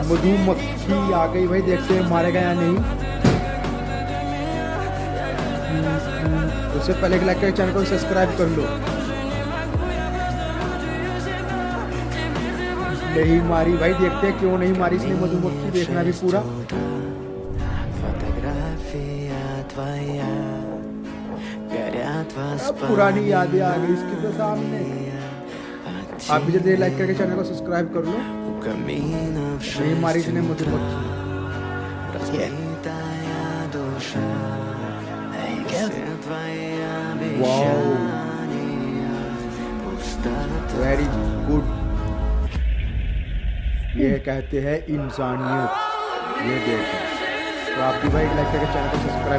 मधुमक्खी आ गई भाई, देखते हैं मारेगा या नहीं। उससे पहले लाइक करके चैनल को सब्सक्राइब कर लो। नहीं मारी भाई, देखते हैं क्यों नहीं मारी इसने मधुमक्खी, देखना भी पूरा। अब पुरानी यादें आ गई इसकी तो सामने। आप भी जल्दी लाइक करके चैनल को सब्सक्राइब कर लो। नहीं मारी इसने मधुमक्खी। वेरी गुड, ये कहते हैं इंसानियत। ये देखो, तो आप भी भाई लाइक करके चैनल को सब्सक्राइब